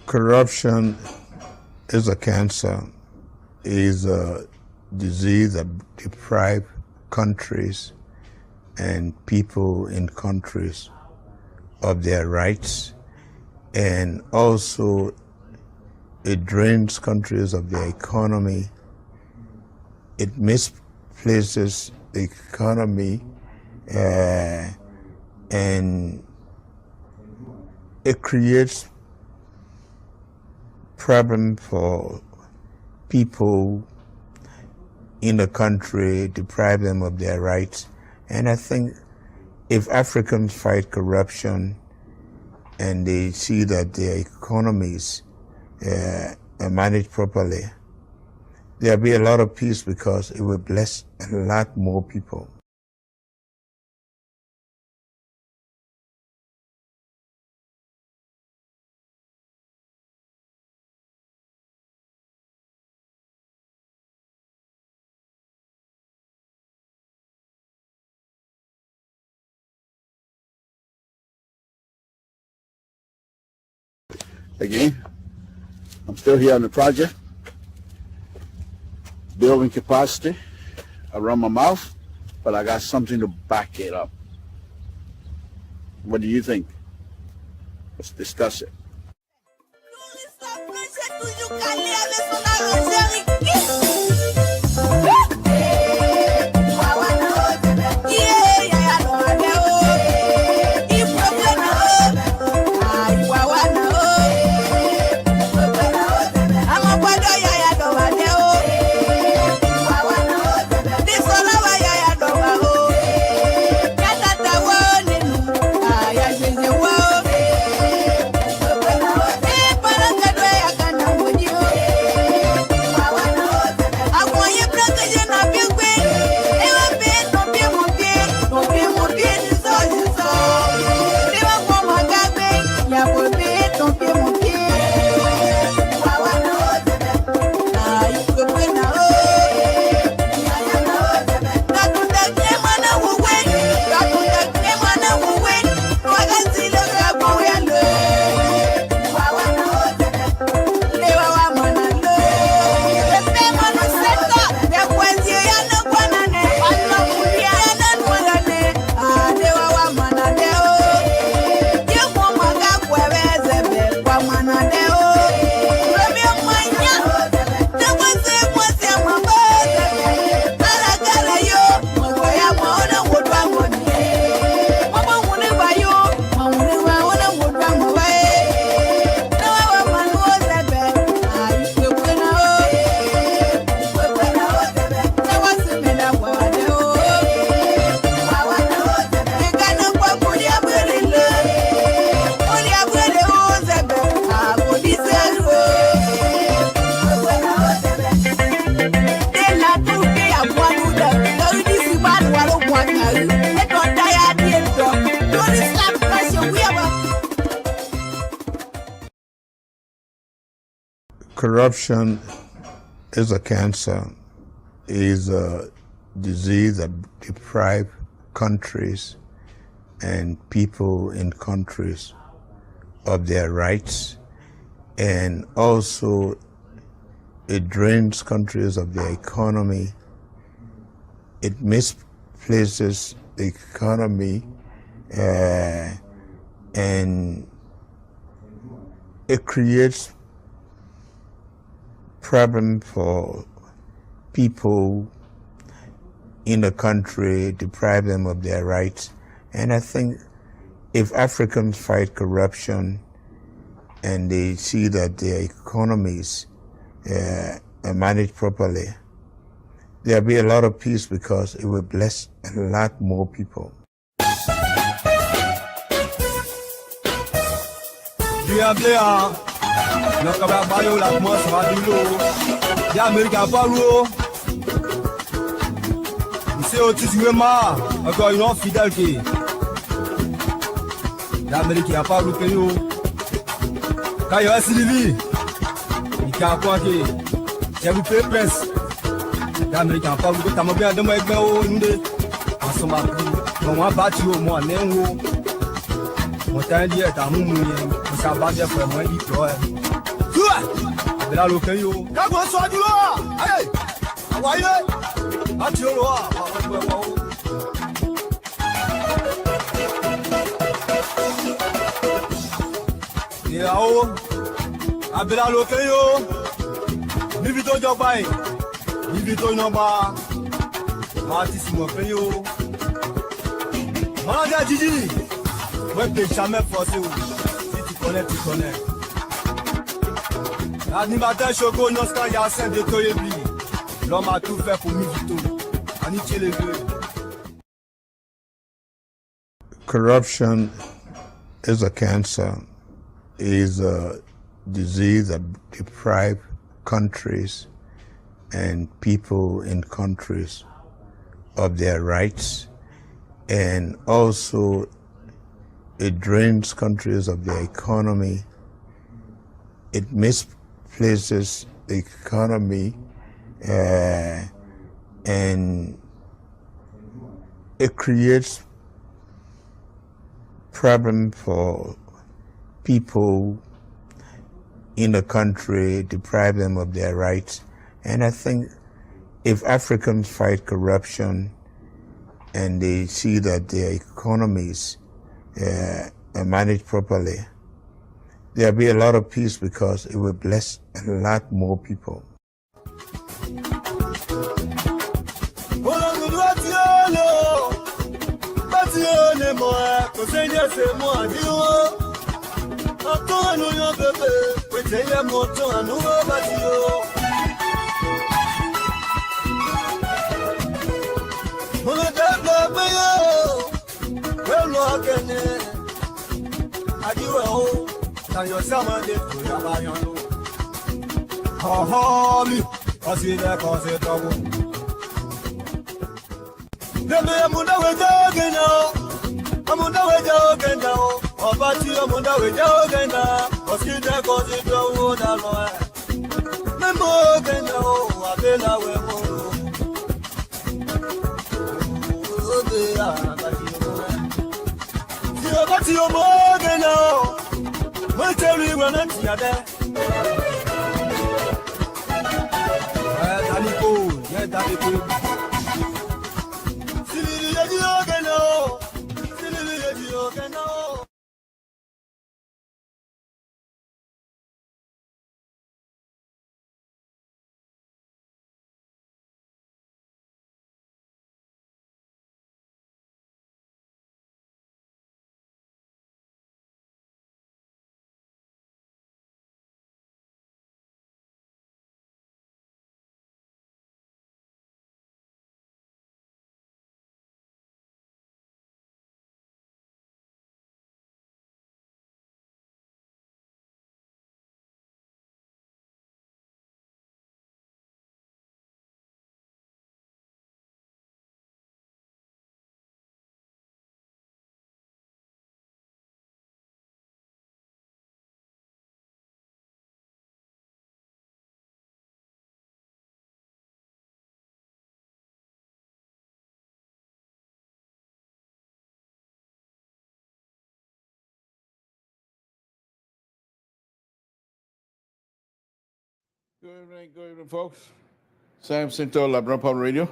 Corruption is a cancer, is a disease that deprives countries and people in countries of their rights, and also it drains countries of their economy. It misplaces the economy, and it creates problem for people in the country, deprive them of their rights. And I think if Africans fight corruption and they see that their economies are managed properly, there'll be a lot of peace because it will bless a lot more people. Again, I'm still here on the project, building capacity around my mouth, but I got something to back it up. What do you think? Let's discuss it. Corruption is a cancer, is a disease that deprives countries and people in countries of their rights, and also it drains countries of their economy. It misplaces the economy, and it creates problem for people in the country, deprive them of their rights. And I think if Africans fight corruption and they see that their economies are managed properly, there'll be a lot of peace because it will bless a lot more people. Mo tán díẹ̀ tààmú mu yẹn mo sábà jẹ́ fún ẹ̀mọ́ ìdí ìtọ́ ẹ̀. Abela lo kan yo. Ka go so adu lo. Hey. Awaye. Ati lo wa. Yao. Abela lo kan yo. Níbi tó jọ báyìí. Níbi tó yan ba. Ma ti si mo kan yo. Manager Gigi. Moi je n'ai jamais forcé où. Si tu connais, tu connais. L'animateur Choco, non, c'est quand il y a 5 de Toyebi. L'homme a tout fait pour Mivito. Aniché les deux. Corruption is a cancer, is a disease that deprives countries and people in countries of their rights, and also it drains countries of their economy. It misplaces the economy, and it creates problem for people in the country, deprive them of their rights. And I think if Africans fight corruption and they see that their economies are managed properly, there'll be a lot of peace because it will bless a lot more people. Good evening, folks. Samson to Labrampa Radio.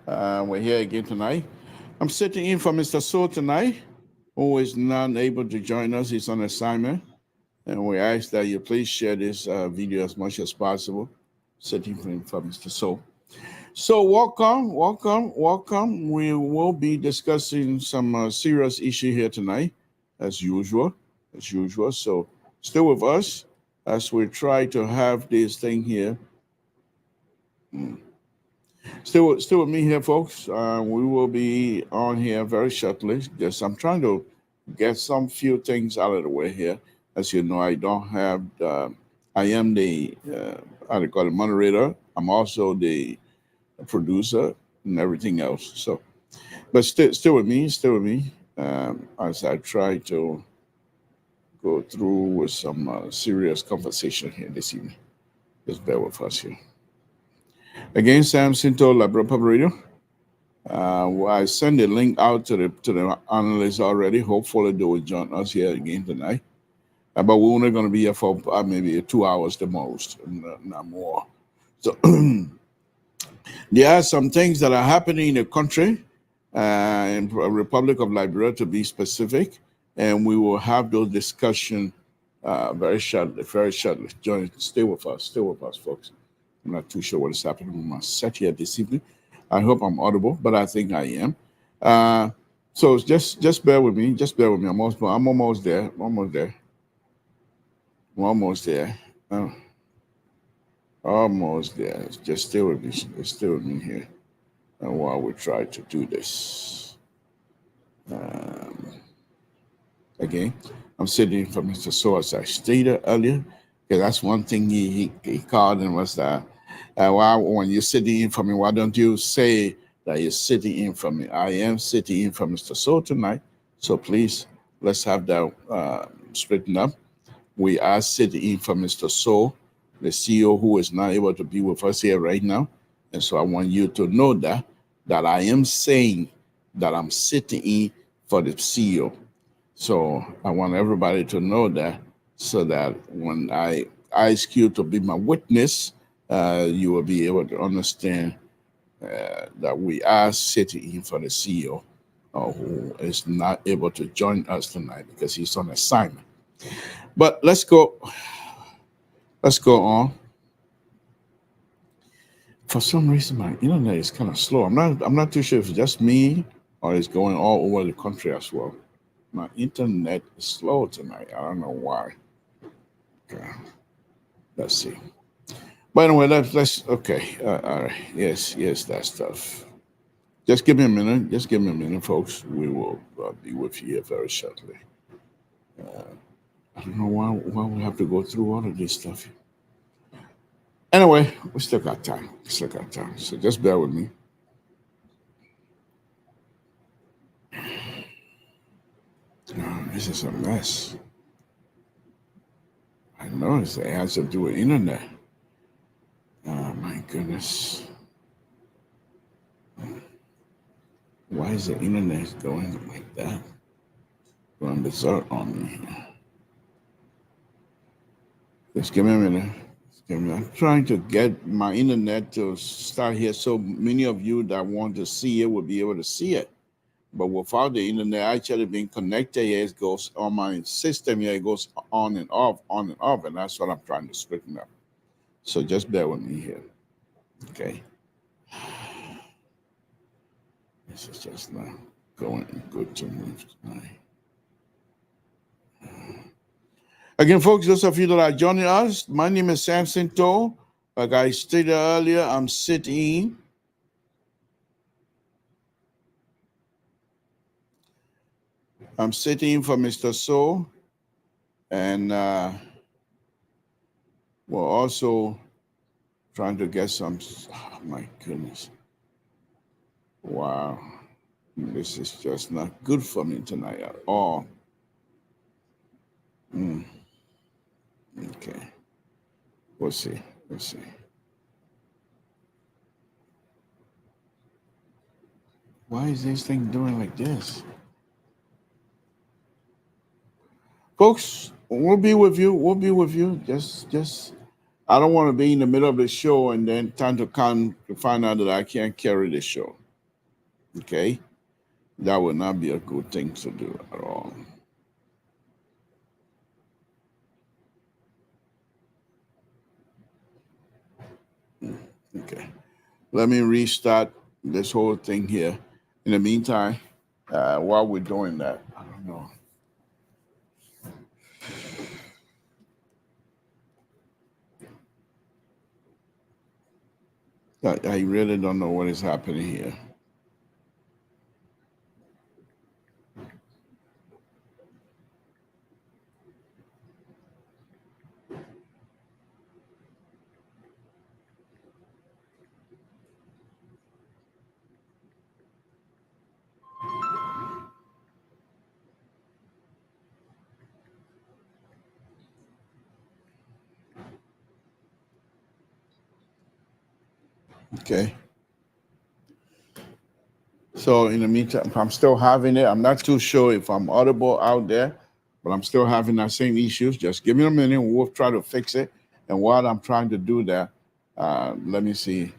We're here again tonight. I'm sitting in for Mr. Soul tonight, who is not able to join us. He's on assignment. And we ask that you please share this video as much as possible. Sitting in for Mr. Soul. So welcome. We will be discussing some serious issue here tonight, as usual. So stay with us as we try to have this thing here. Still with me here, folks. We will be on here very shortly. Yes, I'm trying to get some few things out of the way here. As you know, I don't have. I am the how do you call it, moderator. I'm also the producer and everything else. So, but still with me. As I try to go through with some serious conversation here this evening. Just bear with us here. Again, Samson to Labrampa Radio. I sent a link out to the analysts already. Hopefully they will join us here again tonight. but we're only going to be here for maybe 2 hours the most, not more. So there are some things that are happening in the country, in the Republic of Liberia to be specific, and we will have those discussions very shortly, very shortly. Stay with us, folks. I'm not too sure what is happening with my set here this evening. I hope I'm audible, but I think I am. So just bear with me. Just bear with me. I'm almost there. Almost there. Almost there. Just stay with me. Stay with me here. And while we try to do this. Again, I'm sitting in for Mr. So, as I stated earlier, because that's one thing he called and was that when you're sitting in for me, why don't you say that you're sitting in for me? I am sitting in for Mr. So tonight. So please, let's have that straightened up. We are sitting in for Mr. So, the CEO who is not able to be with us here right now. And so I want you to know that I am saying that I'm sitting in for the CEO. So I want everybody to know that, so that when I ask you to be my witness, you will be able to understand that we are sitting in for the CEO who is not able to join us tonight because he's on assignment. But let's go on. For some reason, my internet is kind of slow. I'm not too sure if it's just me or it's going all over the country as well. My internet is slow tonight. I don't know why. Okay. Let's see. But anyway, let's okay. All right. Yes, that stuff. Just give me a minute. Just give me a minute, folks. We will be with you here very shortly. I don't know why we have to go through all of this stuff. Anyway, we still got time. So just bear with me. Oh, this is a mess. I know it has to do with internet. Oh my goodness. Why is the internet going like that? Going berserk on me. Just give me a minute. I'm trying to get my internet to start here so many of you that want to see it will be able to see it. But without the internet actually being connected, here it goes on my system here, it goes on and off, and that's what I'm trying to straighten up. So just bear with me here. Okay. This is just not going good to me tonight. Again, folks, those of you that are joining us, my name is Samson Toe. Like I stated earlier, I'm sitting for Mr. So, and we're also trying to get some. Oh my goodness! Wow, this is just not good for me tonight at all. Okay, we'll see. Why is this thing doing like this? Folks, we'll be with you. Just I don't want to be in the middle of the show and then time to come to find out that I can't carry the show. Okay? That would not be a good thing to do at all. Okay. Let me restart this whole thing here. In the meantime, while we're doing that, I don't know. I really don't know what is happening here. Okay. So in the meantime, I'm still having it. I'm not too sure if I'm audible out there, but I'm still having that same issues. Just give me a minute. We'll try to fix it. And while I'm trying to do that, let me see.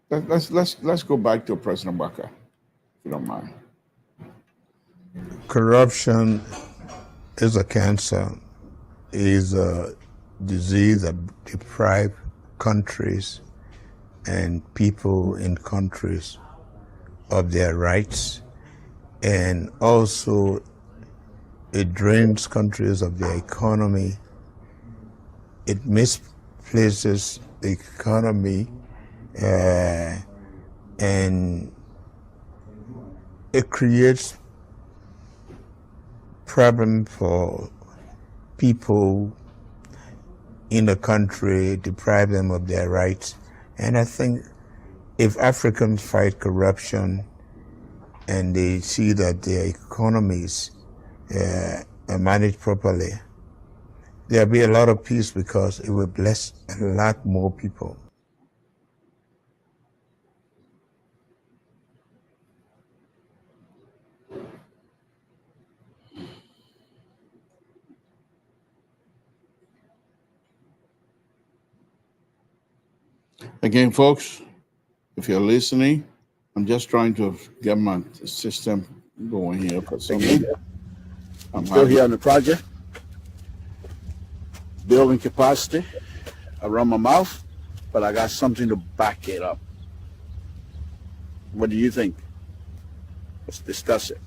Let's go back to President Baka, if you don't mind. Corruption is a cancer, is a disease that deprives countries and people in countries of their rights, and also it drains countries of their economy. It misplaces the economy, and it creates problem for people in the country, deprive them of their rights. And I think if Africans fight corruption and they see that their economies are managed properly, there'll be a lot of peace, because it will bless a lot more people. Again, folks, if you're listening, I'm just trying to get my system going here. For some reason, I'm Still here on the project, building capacity. I run my mouth, but I got something to back it up. What do you think? Let's discuss it.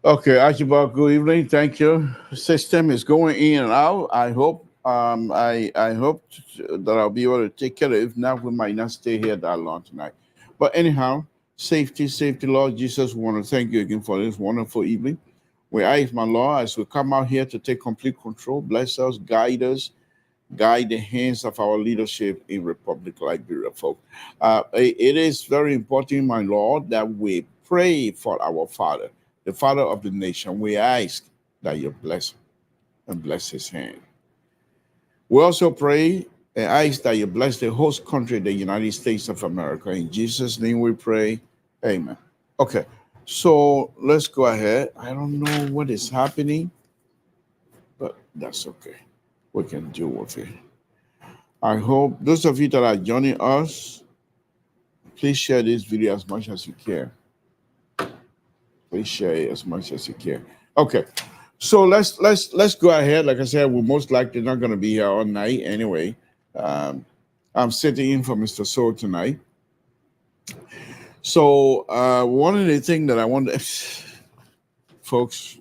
Okay, Archibald, good evening. Thank you. System is going in and out. I hope I hope that I'll be able to take care of it. If not, we might not stay here that long tonight. But anyhow, safety, Lord Jesus, we want to thank you again for this wonderful evening. We ask, my Lord, as we come out here to take complete control, bless us, guide the hands of our leadership in Republic Liberia, folks. It is very important, my Lord, that we pray for our Father, the Father of the nation. We ask that you bless him and bless his hand. We also pray and ask that you bless the host country, the United States of America. In Jesus' name we pray. Amen. Okay, so let's go ahead. I don't know what is happening, but that's okay. We can deal with it. I hope those of you that are joining us, please share this video as much as you can. Please share it as much as you can. Okay, so let's go ahead. Like I said, we're most likely not going to be here all night anyway. I'm sitting in for Mr. Soul tonight. So one of the things that I want to, folks,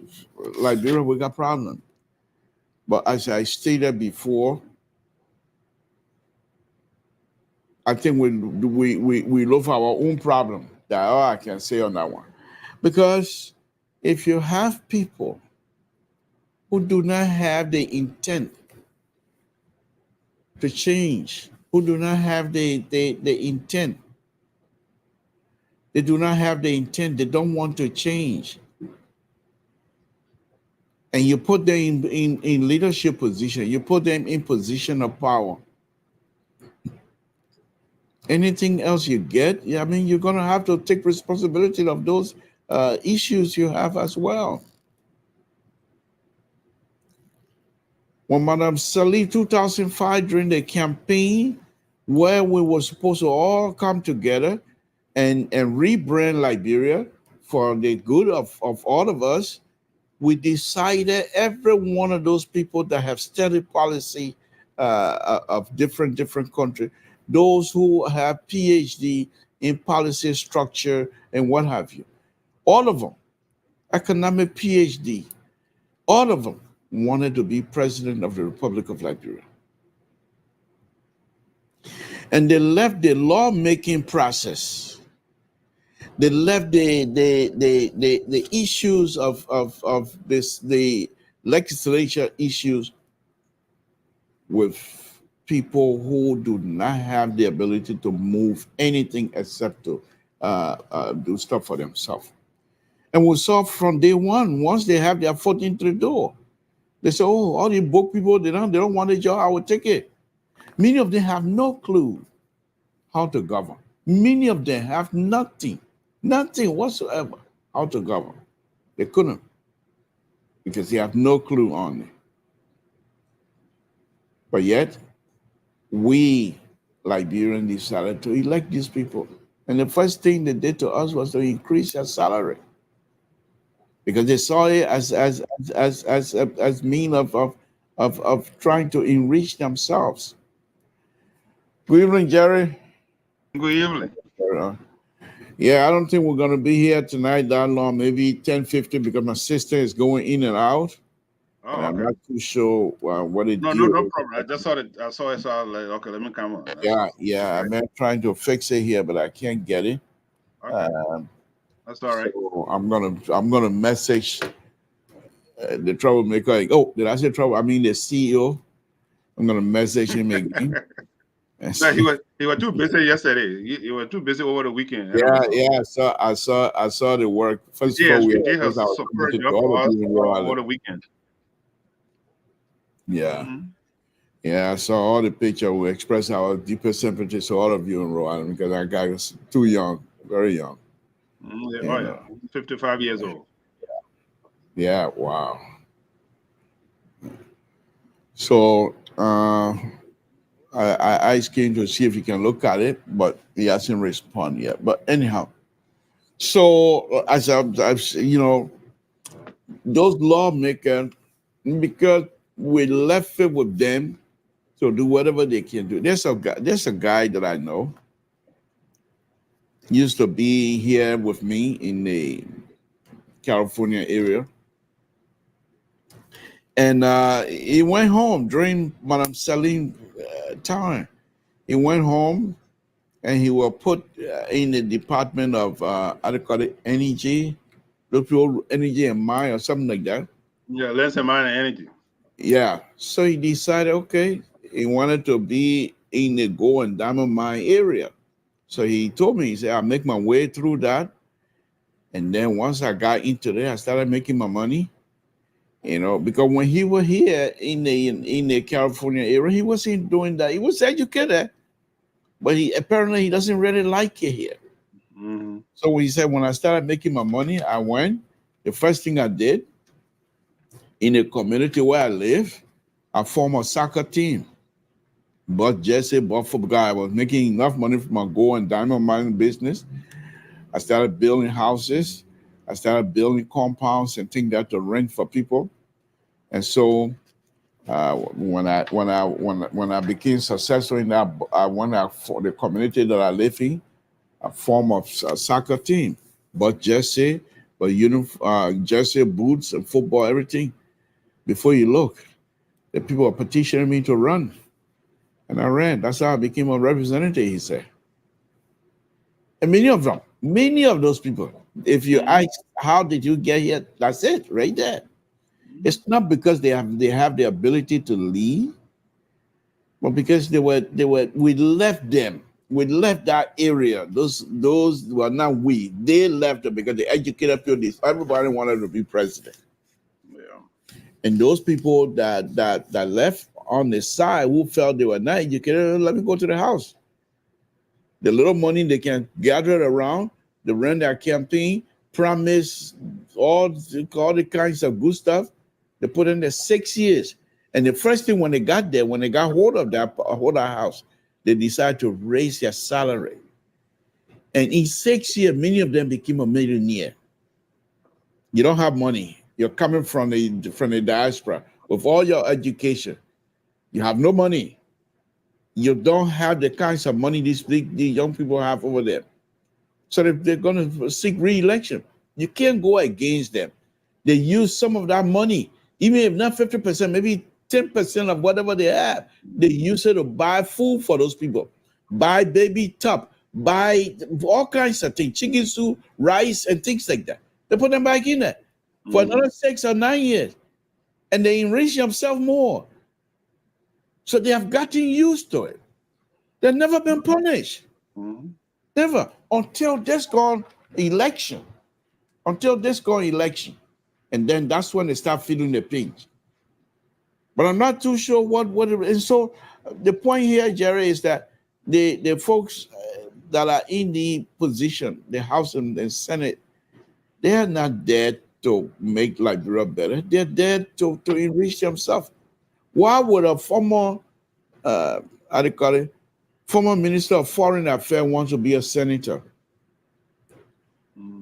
Liberia, we got problems. But as I stated before, I think we look for our own problem. That's all I can say on that one. Because if you have people who do not have the intent to change, who do not have the intent, they do not have the intent, they don't want to change, and you put them in leadership position, you put them in position of power, anything else you get, I mean, you're going to have to take responsibility of those issues you have as well. When Madam Salih, 2005, during the campaign where we were supposed to all come together and rebrand Liberia for the good of all of us, we decided every one of those people that have studied policy of different countries, those who have PhD in policy structure and what have you, all of them, economic PhD, all of them wanted to be president of the Republic of Liberia. And they left the lawmaking process. They left the issues of this, the legislature issues, with people who do not have the ability to move anything except to do stuff for themselves. And we saw from day one, once they have their foot into the door, they say, oh, all these book people, they don't want a job, I will take it. Many of them have no clue how to govern. Many of them have nothing whatsoever how to govern. They couldn't, because they have no clue on it. But yet, we Liberians decided to elect these people. And the first thing they did to us was to increase their salary, because they saw it as mean of trying to enrich themselves. Good evening, Jerry. Good evening. Yeah, I don't think we're going to be here tonight that long, maybe 10:50, because my sister is going in and out. Oh, And I'm okay. not too sure what it No is. problem. I just saw it. I saw it. So I was like, okay, let me come on. Yeah. I've been trying to fix it here, but I can't get it. Okay. That's all right. So I'm gonna message the troublemaker. Like, oh, did I say trouble? I mean the CEO. I'm gonna message him again. No, he was too busy yesterday. He was too busy over the weekend. Yeah. I saw the work. First of all, he did a super job for us over the weekend. Yeah. Mm-hmm. Yeah, I saw all the picture. We express our deepest sympathy to all of you in Rhode Island, because that guy was too young, very young. Yeah. 55 years old. Yeah, wow. So I came to see if he can look at it, but he hasn't responded yet. But anyhow, so as I've those lawmakers, because we left it with them to do whatever they can do. There's a guy that I know, used to be here with me in the California area. And he went home during Madame Celine time. He went home and he was put in the department of, how do you call it, energy, energy and mine or something like that. Yeah, less than mine energy. Yeah. So he decided, okay, he wanted to be in the gold and diamond mine area. So he told me, he said, I'll make my way through that. And then once I got into there, I started making my money. Because when he was here in the California area, he wasn't doing that. He was educated, but he doesn't really like it here. Mm-hmm. So he said, when I started making my money, I went. The first thing I did in the community where I live, I formed a soccer team. But Jesse, football, I was making enough money from my gold and diamond mining business. I started building houses. I started building compounds and things that to rent for people. And so when I became successful in that, I went out for the community that I live in, a form of a soccer team. But jersey, boots and football, everything. Before you look, the people were petitioning me to run. And I ran. That's how I became a representative, he said. And many of those people, if you ask, how did you get here? That's it, right there. It's not because they have the ability to lead, but because we left them. We left that area. Those were not we. They left them because they educated people. Everybody wanted to be president. Yeah. And those people that left on the side who felt they were not educated, let me go to the house. The little money they can gather around, they run their campaign, promise all the kinds of good stuff. They put in there 6 years. And the first thing when they got there, when they got hold of that house, they decided to raise their salary. And in 6 years, many of them became a millionaire. You don't have money. You're coming from the diaspora with all your education. You have no money. You don't have the kinds of money these young people have over there. So if they're going to seek re-election, you can't go against them. They use some of that money, even if not 50%, maybe 10% of whatever they have. They use it to buy food for those people, buy baby top, buy all kinds of things, chicken soup, rice, and things like that. They put them back in there for another 6 or 9 years, and they enrich themselves more. So they have gotten used to it. They've never been punished. Never, until this gone election. Until this gone election. And then that's when they start feeling the pinch. But I'm not too sure what it is. And so the point here, Jerry, is that the folks that are in the position, the House and Senate, they are not there to make Liberia better. They're there to enrich themselves. Why would a former, how do you call it, former Minister of Foreign Affairs want to be a senator?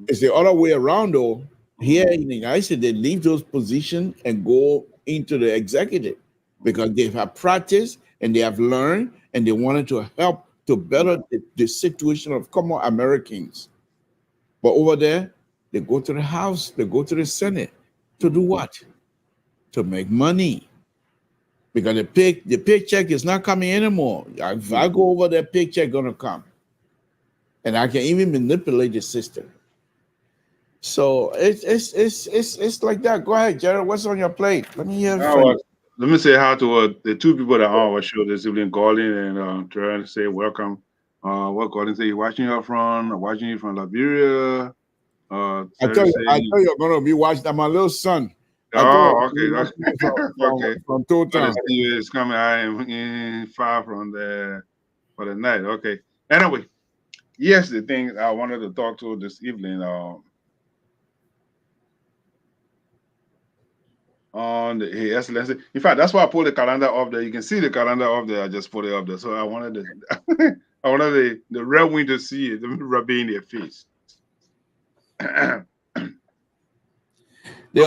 It's the other way around, though. Here in the United States, they leave those positions and go into the executive because they have practiced and they have learned and they wanted to help to better the situation of common Americans. But over there, they go to the House, they go to the Senate to do what? To make money. Because the paycheck is not coming anymore. If I go over there, paycheck gonna come. And I can even manipulate the system. So it's like that. Go ahead, Jared. What's on your plate? Let me hear from you. Let me say hi to the two people that are on our show this evening, Gordon and trying to say welcome. What Gordon say, watching you from? Watching you from Liberia. I tell you're gonna be watching my little son. Oh, okay. Okay. From Total. It's coming. I am far from there for the night. Okay. Anyway, yes, the thing I wanted to talk to this evening. On the His Excellency. In fact, that's why I pulled the calendar up there. You can see the calendar up there. I just put it up there. So I wanted the Red Wing to see it, rubbing in their face. They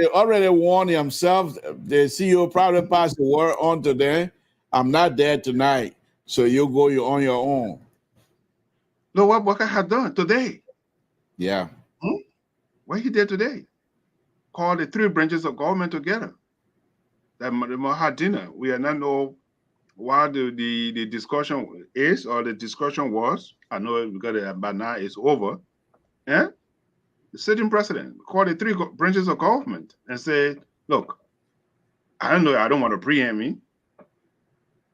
already warned themselves. The CEO probably passed the word on to them. I'm not there tonight, so you go on your own. No, what I had done today. Yeah. What he did today. Call the three branches of government together. That they had dinner. We are not know what the discussion is or the discussion was. I know it because by now it's over. Yeah? The sitting president called the three branches of government and said, look, I don't know, I don't want to preempt me,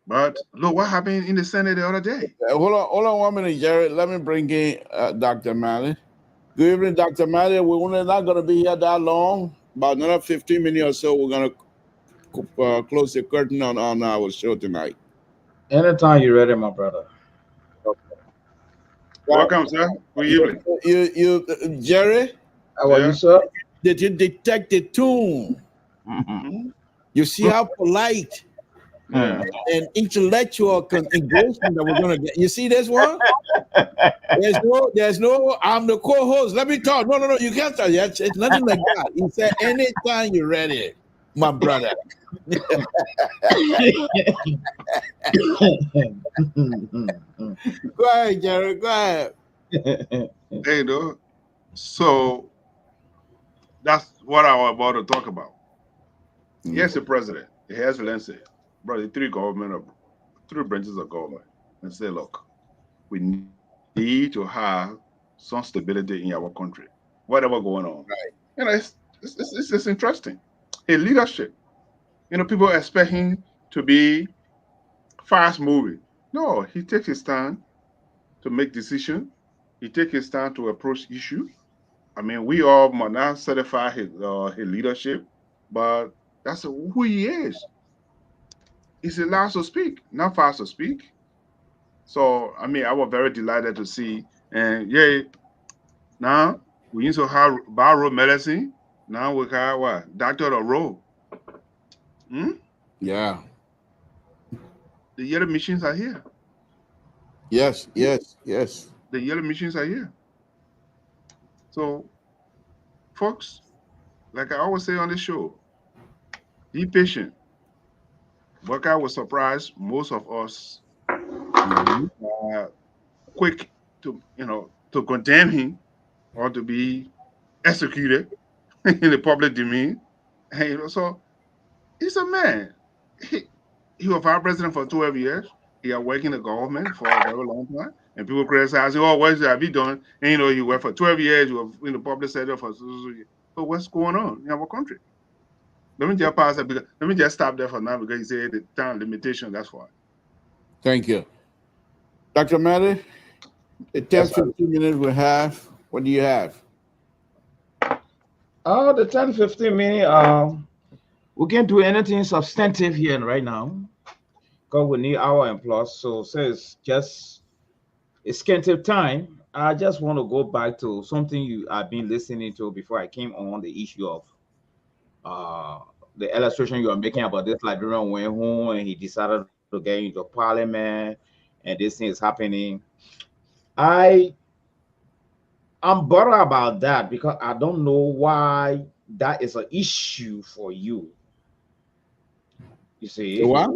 but look what happened in the Senate the other day. Hold on 1 minute, Jared. Let me bring in Dr. Malley. Good evening, Dr. Malley. We're not going to be here that long. About another 15 minutes or so, we're going to close the curtain on our show tonight. Anytime you're ready, my brother. Okay. Welcome, sir. Good evening. You, Jerry? How are you, sir? Did you detect the tune? You see how polite and intellectual engagement that we're going to get. You see this one? There's no, I'm the co-host. Let me talk. No, you can't talk. It's nothing like that. He said, anytime you're ready, my brother. Go ahead, Jerry. Go ahead. Hey, though. So that's what I was about to talk about. Yes, the president, His Excellency, brought the three branches of government and say, look, we need to have some stability in our country, whatever going on. Right. You know, it's just interesting. His leadership, people expect him to be fast moving. No, he takes his time to make decisions. He takes his time to approach issues. I mean, we all might not certify his leadership, but that's who he is. He's allowed to speak, not fast to speak. So, I mean, I was very delighted to see. And now we used to have borrowed medicine. Now we have what? Doctor of road. Yeah. The yellow machines are here. Yes. The yellow machines are here. So folks, like I always say on the show, be patient. But I was surprised most of us Mhm. are quick to to condemn him or to be executed in the public domain. And, so he's a man. He, he was our president for 12 years. He had worked in the government for a very long time. And people criticize him, oh, what have you done? And you worked for 12 years, you were in the public sector for so years. So what's going on in our country? Let me just pause that because let me just stop there for now because you said the time limitation, that's why. Thank you. Dr. Mary, the 10, Yes, sir. 15 minutes we have, what do you have? The 10-15 minute, we can't do anything substantive here right now because we need our employees. So it's just a scanty time. I just want to go back to something you have been listening to before I came on the issue of uh the illustration you are making about this Liberian went home and he decided to get into parliament and this thing is happening. I I'm bothered about that because I don't know why that is an issue for you. You The see, what?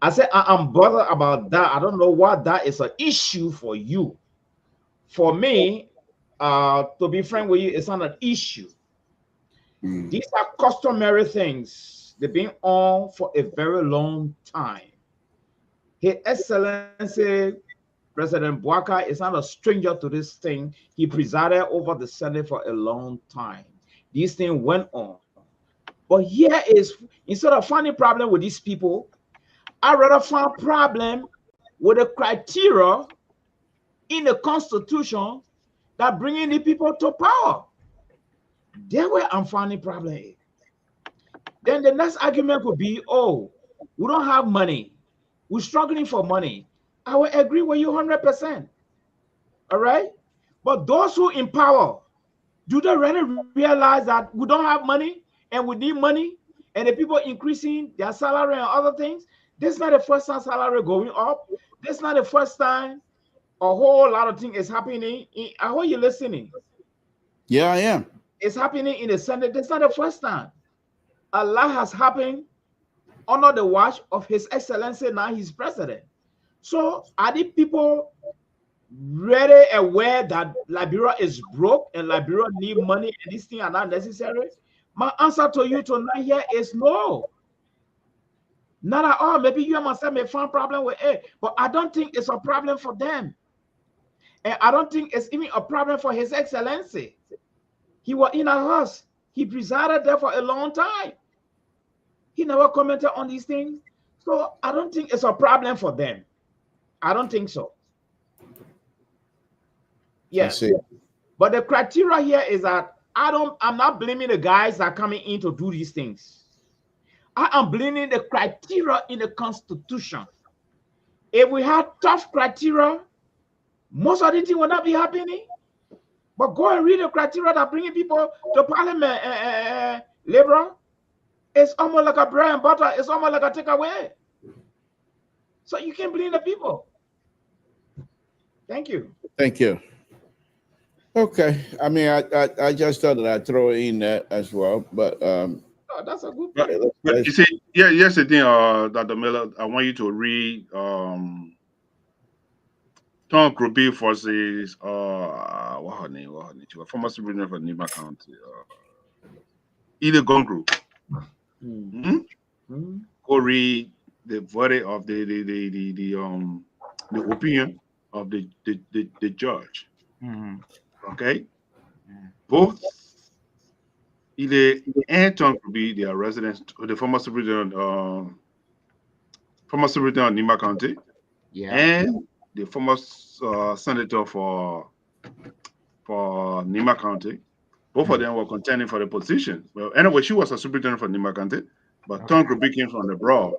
I said I'm bothered about that. I don't know why that is an issue for you. For me, to be frank with you, it's not an issue. Mm. These are customary things. They've been on for a very long time. His Excellency President Bouaka is not a stranger to this thing. He presided over the Senate for a long time. This thing went on. But here is, instead of finding problem with these people, I rather find problem with the criteria in the Constitution that bringing the people to power. There where I'm finding problem. Then the next argument could be, oh, we don't have money. We're struggling for money. I will agree with you 100%. All right? But those who in power, do they really realize that we don't have money and we need money and the people increasing their salary and other things? This is not the first time salary going up. This is not the first time a whole lot of things is happening. I hope you're listening. Yeah, I am. It's happening in the Senate. This is not the first time. A lot has happened under the watch of His Excellency, now he's president. So are the people really aware that Liberia is broke and Liberia need money and these things are not necessary? My answer to you tonight here is no. Not at all. Maybe you and myself may find problem with it, but I don't think it's a problem for them. And I don't think it's even a problem for His Excellency. He was in a house. He presided there for a long time. He never commented on these things. So I don't think it's a problem for them. I don't think so. I Yes. see. But the criteria here is that I'm not blaming the guys that are coming in to do these things. I am blaming the criteria in the Constitution. If we had tough criteria, most of the things will not be happening. But go and read the criteria that bringing people to parliament, liberal. It's almost like a bread and butter. It's almost like a takeaway. So you can blame the people. Thank you. Thank you. Okay. I mean, I just thought that I'd throw in that as well, but Oh, that's a good But, point. but you see, yes, the thing, Dr. Miller, I want you to read Tom Krupi versus what her name? She was former superintendent for Nima County. Either Gun Group. Go read the verdict of the opinion of the judge. Okay, both either and Tom Krupi, they are residents, the former superintendent of Nima County, and the former senator for Nima County. Both of them were contending for the position. Well, anyway, she was a superintendent for Nima County, but Tom Krupi came from the broad,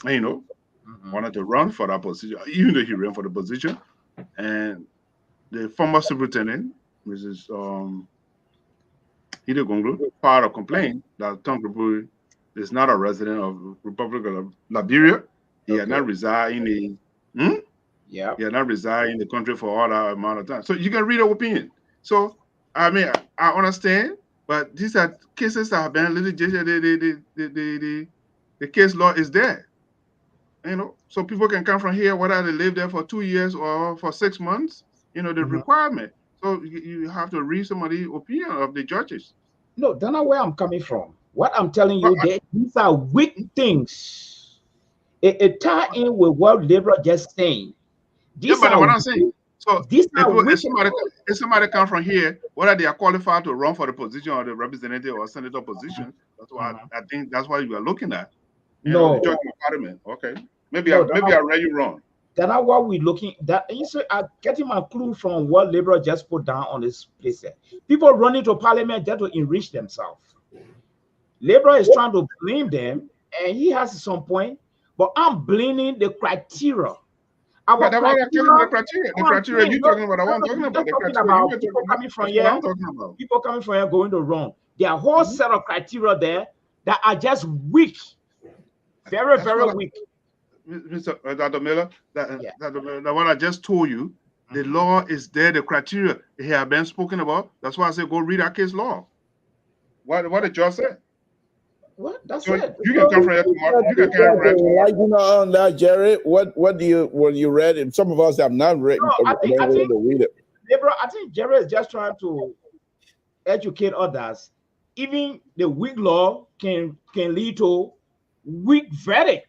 and, wanted to run for that position, even though he ran for the position. And the former superintendent, Mrs. Hide Gonglu, filed a complaint that Tom Krupi is not a resident of Republic of Liberia. He had not resided in the he had not resided in the country for all that amount of time. So you can read her opinion. So I mean, I understand But these are cases that have been litigated. The case law is there. So people can come from here, whether they live there for 2 years or for 6 months. The requirement. So you have to read some of the opinion of the judges. No, that's not where I'm coming from. What I'm telling you, these are weak things. It tie in with what Liberal just saying. But what I'm saying, so these are if somebody come from here, whether they are qualified to run for the position or the representative or senator position, that's why I think that's what you are looking at. No, the judge of parliament. Okay, maybe I read you wrong. That's not what we're looking. That you say I'm getting my clue from what Liberal just put down on this place. People running to parliament just to enrich themselves. Liberal is trying to blame them, and he has some point. But I'm blaming the criteria. But that's what I'm talking about. The criteria you're talking about. I'm talking about the criteria. People coming from here. People coming from here going to wrong. There are a whole set of criteria there that are just weak. Very, very weak. Mr. Dr. Miller, that what I just told you, the law is there, the criteria they have been spoken about. That's why I said go read our case law. What did Josh say? What? That's so it. You can come from here tomorrow. You can come from here tomorrow. On that, Jerry. What do you read it? Some of us have not read. No, I think read it. Liberal, I think Jerry is just trying to educate others. Even the weak law can lead to weak verdict.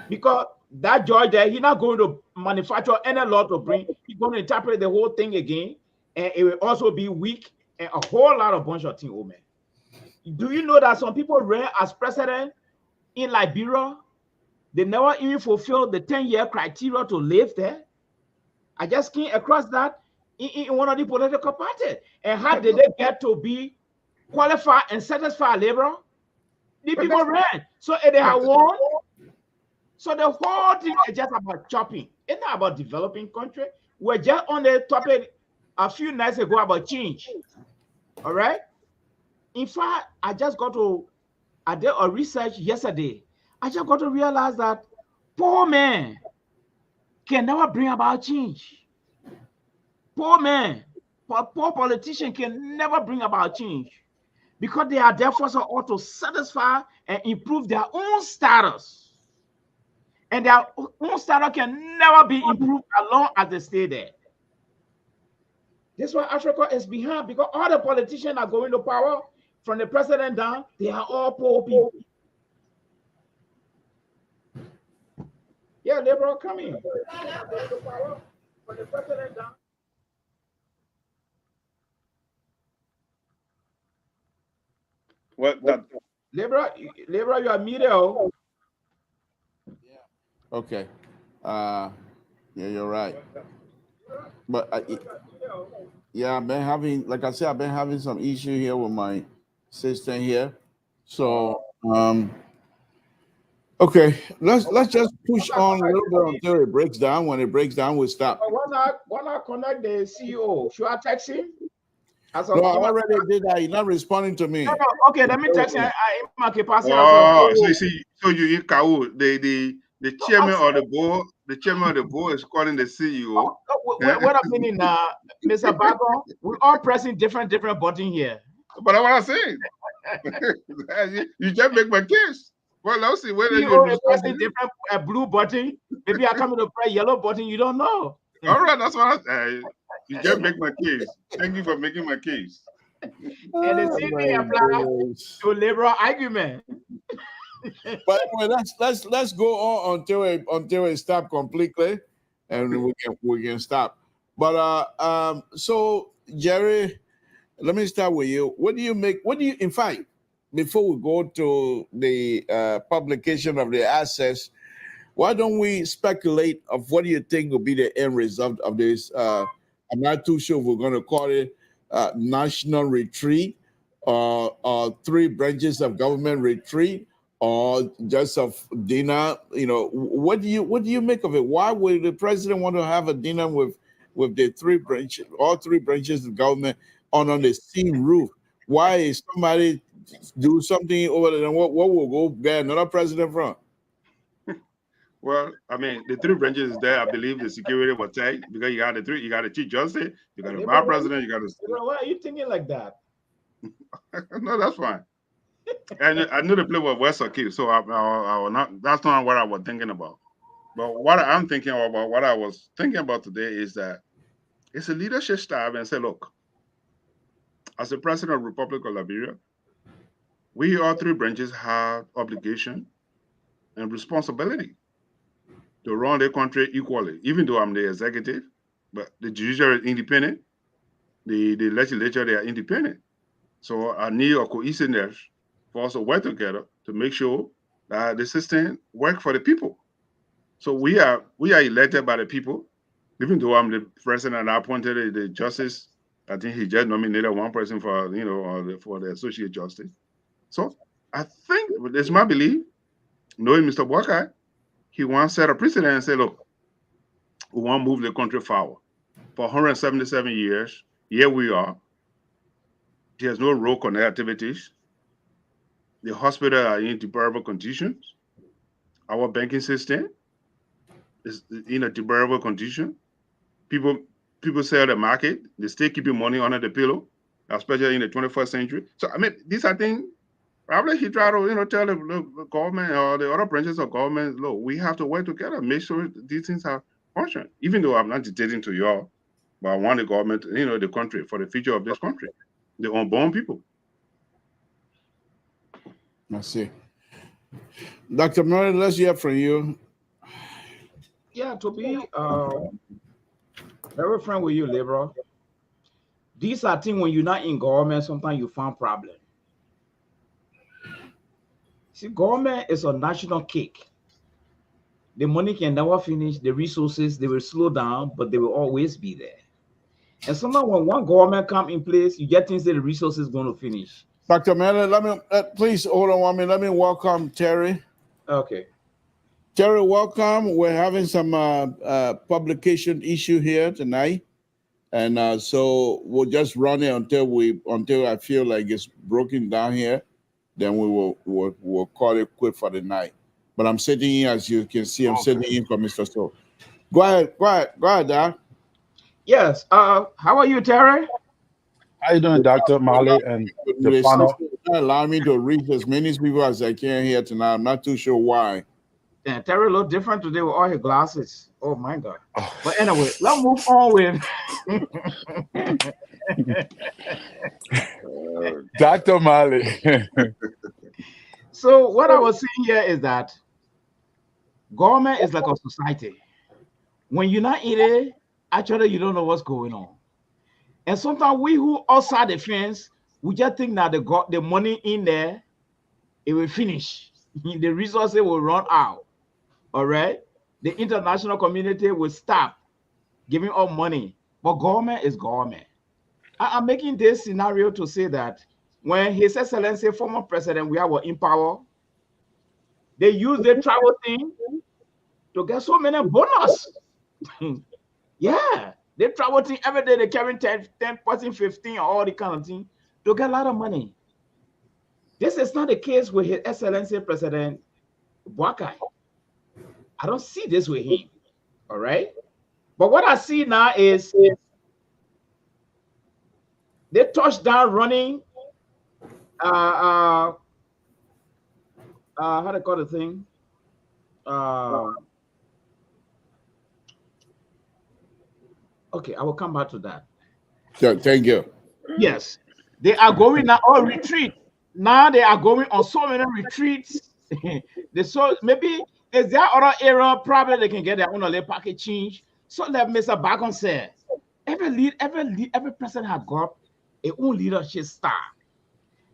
Because that judge there, he's not going to manufacture any law to bring. He's going to interpret the whole thing again, and it will also be weak and a whole lot of bunch of things, oh man. Do you know that some people ran as president in Liberia? They never even fulfilled the 10-year criteria to live there. I just came across that in one of the political parties. And how did they get to be qualified and satisfied Liberia? The people ran. So if they have won. So the whole thing is just about chopping. It's not about developing country. We're just on the topic a few nights ago about change. All right. In fact, I did a research yesterday. I just got to realize that poor men can never bring about change. Poor men, poor politicians can never bring about change because they are therefore ought to satisfy and improve their own status. And their own status can never be improved as long as they stay there. That's why Africa is behind, because all the politicians are going to power from the president down, they are all poor people. Yeah, Liberal coming. From the president down. What that Liberal, you are media. Okay. Yeah, you're right. But I've been having, like I said, I've been having some issue here with my sister here. So okay, let's just push on a little bit until it breaks down. When it breaks down, we'll stop. Why not connect the CEO? Should I text him? No, I already did that. He's not responding to me. No, okay, let me text him. So you Kau, the chairman of the board, is calling the CEO. What I'm meaning, Mr. Bago, we're all pressing different buttons here. But that's what I'm saying. You just make my case. Well, let's see whether you're pressing different blue button. Maybe I come to press yellow button. You don't know. All right, that's what you just make my case. Thank you for making my case. And the same thing applies to liberal argument. But anyway, let's go on until it stop completely, and we can stop. But so Jerry, let me start with you. In fact, before we go to the publication of the assets, why don't we speculate of what do you think will be the end result of this? I'm not too sure if we're going to call it national retreat or three branches of government retreat or just of dinner. What do you make of it? Why would the president want to have a dinner with the all three branches of government on the same roof? Why is somebody do something over there? What will go there another president from? Well, I mean, the three branches is there. I believe the security was tight because you got the chief justice, you got the vice president, you got the. Why are you thinking like that? No, that's fine. And I knew the play was West Kid, so I was not. That's not what I was thinking about. But what I'm thinking about, what I was thinking about today, is that it's a leadership style and say, look, as the president of the Republic of Liberia, we all three branches have obligation and responsibility to run the country equally. Even though I'm the executive, but the judiciary is independent, the legislature they are independent. So I need a cohesiveness for us to work together to make sure that the system work for the people. So we are elected by the people. Even though I'm the president and I appointed the justice, I think he just nominated one person for for the associate justice. So I think it's my belief, knowing Mr. Walker, he wants to set a precedent and say, look, we want to move the country forward. For 177 years, here we are. There's no road connectivities. The hospital are in deplorable conditions. Our banking system is in a deplorable condition. People people sell the market. They still keeping money under the pillow, especially in the 21st century. So I mean, these are things. Probably he tried to tell the government or the other branches of government, look, we have to work together, make sure these things are functioning. Even though I'm not dictating to y'all, but I want the government, the country, for the future of this country, the unborn people. I see. Dr. Murray, let's hear from you. Yeah, to be very frank with you, Liberal. These are things when you're not in government, sometimes you find problem. See, government is a national cake. The money can never finish, the resources, they will slow down, but they will always be there. And sometimes when one government come in place, you get things that the resources going to finish. Dr. Miller, let me please hold on 1 minute. Let me welcome Terry. Okay. Terry, welcome. We're having some publication issue here tonight, and so we'll just run it until I feel like it's broken down here. Then we'll call it quit for the night. But I'm sitting in, as you can see, I'm sitting in for Mr. So. Go ahead, Doc. Yes. How are you, Terry? How you doing, Dr. Marley and the panel? Allow me to reach as many people as I can here tonight. I'm not too sure why. Yeah, Terry looked different today with all his glasses. Oh my God. But anyway, let's move on with Dr. Marley. So what I was saying here is that government is like a society. When you're not in it, actually you don't know what's going on. And sometimes we who outside the fence, we just think that the money in there, it will finish. The resources will run out. All right. The international community will stop giving up money. But government is government. I'm making this scenario to say that when His Excellency, former president, we are in power, they use the travel thing to get so many bonus. Yeah. They travel thing every day, they carry 10, 15, all the kind of thing to get a lot of money. This is not the case with His Excellency President Boakai. I don't see this with him. All right. But what I see now is they touchdown running. How do you call the thing? Okay, I will come back to that. Sure, thank you. Yes, they are going now on retreat. Now they are going on so many retreats. Maybe is there other area probably they can get their own little package change. So let Mr. Bagon say, every person has got a own leadership style.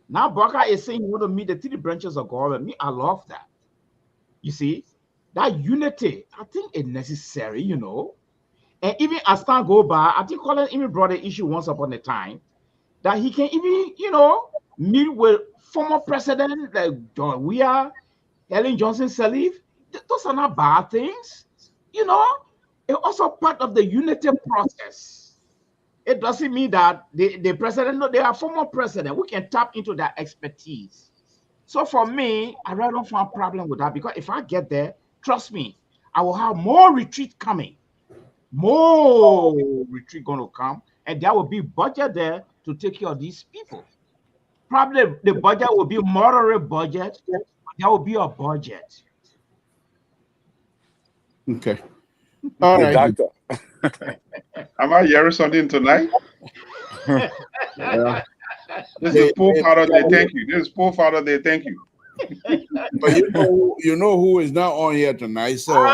Now Baka is saying you want to meet the three branches of government. Me, I love that. You see, that unity, I think is necessary, And even as time go by, I think Colin even brought the issue once upon a time that he can even, meet with former president like John Weir, Ellen Johnson Sirleaf. Those are not bad things, It's also part of the unity process. It doesn't mean that the president, no, they are former president. We can tap into their expertise. So for me, I really don't find a problem with that because if I get there, trust me, I will have more retreat coming. More retreat going to come, and there will be budget there to take care of these people. Probably the budget will be moderate budget. There will be a budget. Okay. All The right. doctor. Am I hearing something tonight? Well, This they- is poor they- Father Day. Thank you. This is poor Father Day. Thank you. but you know who is not on here tonight, so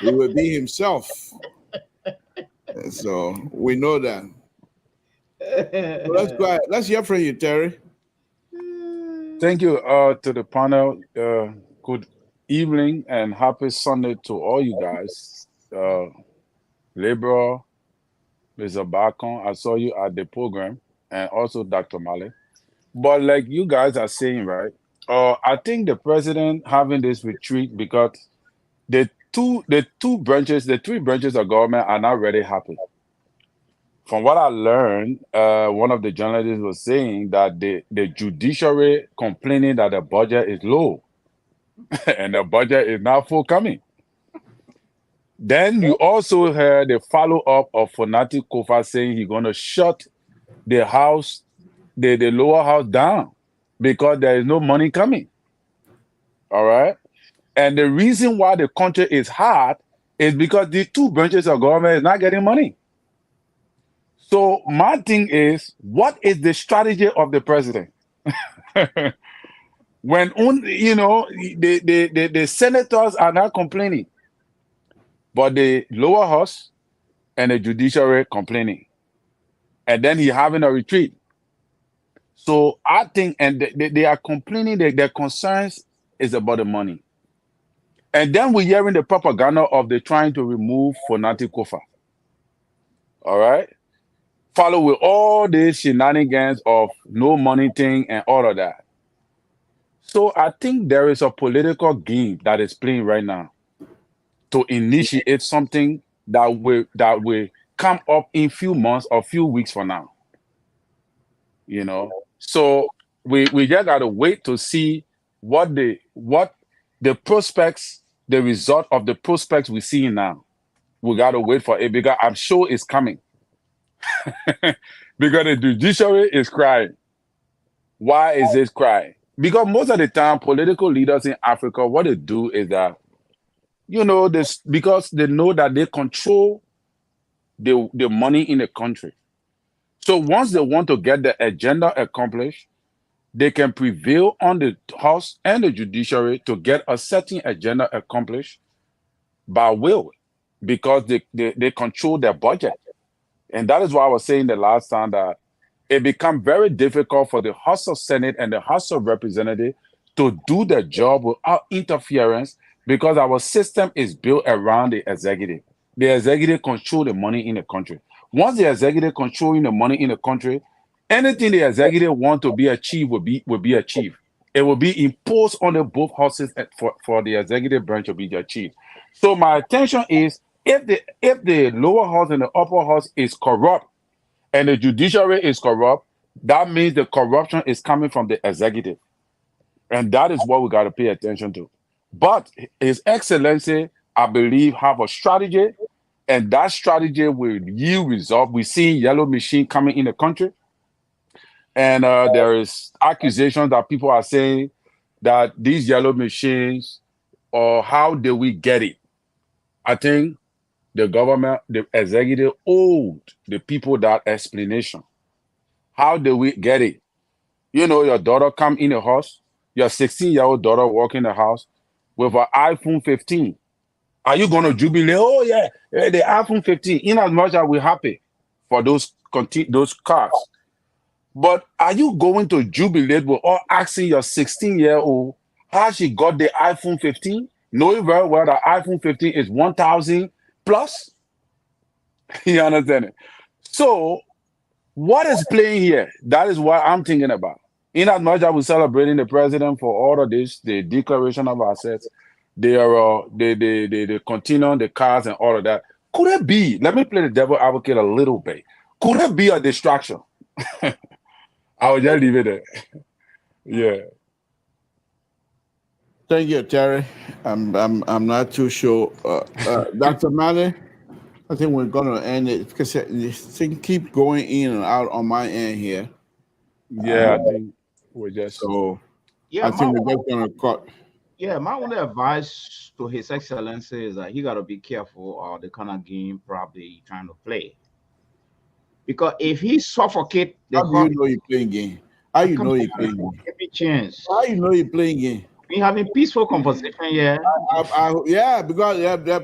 he will be himself. So we know that. So let's go ahead. Let's hear from you, Terry. Thank you to the panel. Good evening and happy Sunday to all you guys. Labor, Mr. Bacon, I saw you at the program, and also Dr. Male. But like you guys are saying, right? I think the president having this retreat because the three branches of government are not really happy. From what I learned, one of the journalists was saying that the judiciary complaining that the budget is low and the budget is not forthcoming. Then you also heard the follow-up of Fonati Kofa saying he's going to shut the house, the lower house down because there is no money coming. All right? And the reason why the country is hard is because the two branches of government is not getting money. So my thing is, what is the strategy of the president? When the senators are not complaining, but the lower house and the judiciary complaining, and then he having a retreat. So I think, and they are complaining that their concerns is about the money. And then we're hearing the propaganda of they trying to remove Fonati Kofa. All right? Follow with all these shenanigans of no money thing and all of that. So I think there is a political game that is playing right now to initiate something that will come up in few months or few weeks from now. You know, so we just gotta wait to see what the prospects, the result of the prospects we see now. We gotta wait for it because I'm sure it's coming. Because the judiciary is crying. Why is it crying? Because most of the time, political leaders in Africa, what they do is that, because they know that they control the money in the country. So once they want to get the agenda accomplished, they can prevail on the House and the judiciary to get a certain agenda accomplished by will, because they control their budget. And that is why I was saying the last time that it becomes very difficult for the House of Senate and the House of Representatives to do their job without interference, because our system is built around the executive. The executive control the money in the country. Once the executive controlling the money in the country, anything the executive want to be achieved will be achieved. It will be imposed on the both houses for the executive branch to be achieved. So my attention is, if the lower house and the upper house is corrupt and the judiciary is corrupt, that means the corruption is coming from the executive. And that is what we got to pay attention to. But His Excellency, I believe, have a strategy, and that strategy will yield result. We're seeing yellow machine coming in the country. And there is accusations that people are saying that these yellow machines, or how do we get it? I think the government, the executive owed the people that explanation. How do we get it? Your daughter come in the house, your 16-year-old daughter walk in the house with an iPhone 15. Are you going to jubilate? Oh, yeah, the iPhone 15. In as much as we're happy for those cars. But are you going to jubilate with or asking your 16-year-old how she got the iPhone 15? Knowing very well that iPhone 15 is 1,000 plus? You understand it? So, what is playing here? That is what I'm thinking about. In as much as we're celebrating the president for all of this, the declaration of assets, they continue the cars and all of that. Could it be, let me play the devil advocate a little bit. Could it be a distraction? I will just leave it there. Yeah. Thank you, Terry. I'm not too sure. Dr. Male, I think we're going to end it because this thing keep going in and out on my end here. Yeah, I think we just So Yeah, I think we're just gonna cut. my only advice to His Excellency is that he got to be careful of the kind of game probably he trying to play. Because if he suffocate the How do you hot, know you're playing game? How you come know you're on, playing game? give me chance. How you know you're playing game? We having peaceful conversation here. Yeah, because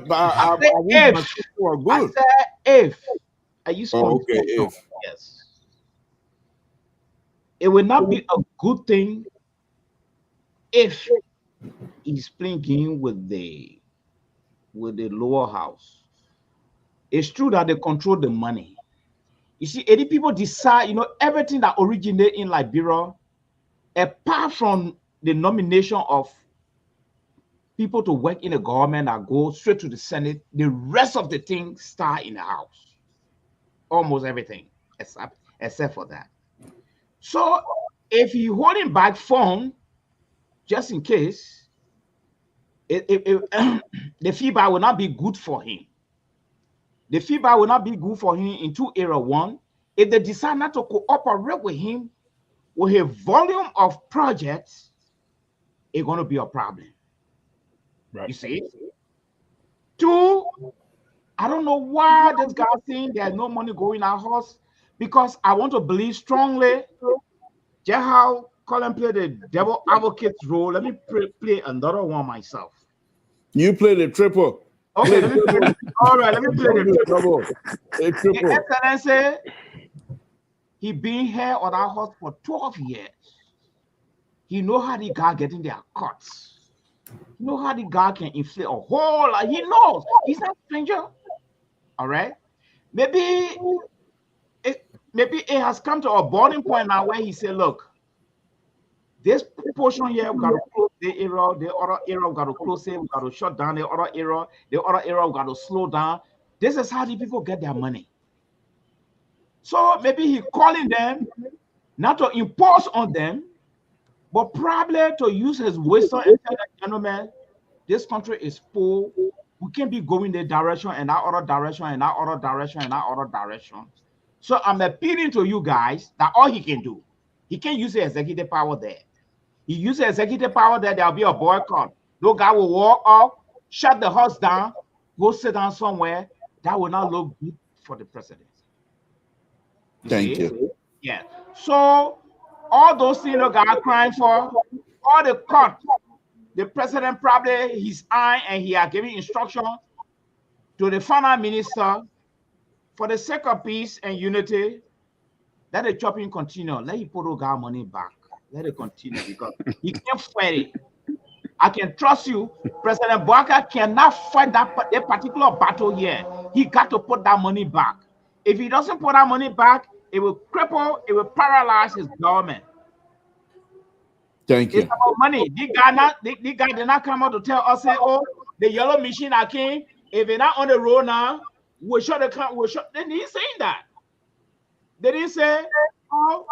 but I said I wish my if. sister was I good. said if. I use Oh, okay, conditional. if. Yes. It will not be a good thing if he's playing game with the lower house. It's true that they control the money. You see, any people decide, everything that originate in Liberia, apart from the nomination of people to work in the government that go straight to the Senate, the rest of the things start in the house. Almost everything, except for that. So if you holding back phone, just in case, the feedback will not be good for him. The feedback will not be good for him in two areas. One, if they decide not to cooperate with him with a volume of projects, it's going to be a problem. right. You see? Two, I don't know why this guy saying there's no money going our house, because I want to believe strongly just how Colin played the devil advocate's role. Let me play another one myself. You play the triple. Okay, let me play. All right, let me play Don't do the trouble. A His triple. Excellency, he been here on our house for 12 years. He know how the guy getting their cuts. He know how the guy can inflate a whole lot. He knows. He's not a stranger. All right. Maybe it has come to a boiling point now where he said, look, this portion here, we got to close the area, the other area, we got to close it, we got to shut down the other area, we got to slow down. This is how the people get their money. So maybe he calling them not to impose on them, but probably to use his wisdom and tell the gentlemen, this country is poor. We can't be going the direction and that other direction and that other direction and that other direction. So I'm appealing to you guys that all he can do, he can't use the executive power there. He uses executive power there, there'll be a boycott. No guy will walk off, shut the house down, go sit down somewhere. That will not look good for the president. Thank you. Yeah. So all those things the guy crying for, all the cut, the president probably his eye and he are giving instruction to the finance minister for the sake of peace and unity. Let the chopping continue. Let him put the guy money back. Let it continue because he can't fight it. I can trust you. President Bouaka cannot fight that particular battle here. He got to put that money back. If he doesn't put that money back, it will cripple, it will paralyze his government. Thank It's you. about money. The guy did not come out to tell us, say, oh, the yellow machine are king. If they're not on the road now, we'll shut the car. They didn't say that. They didn't say, oh,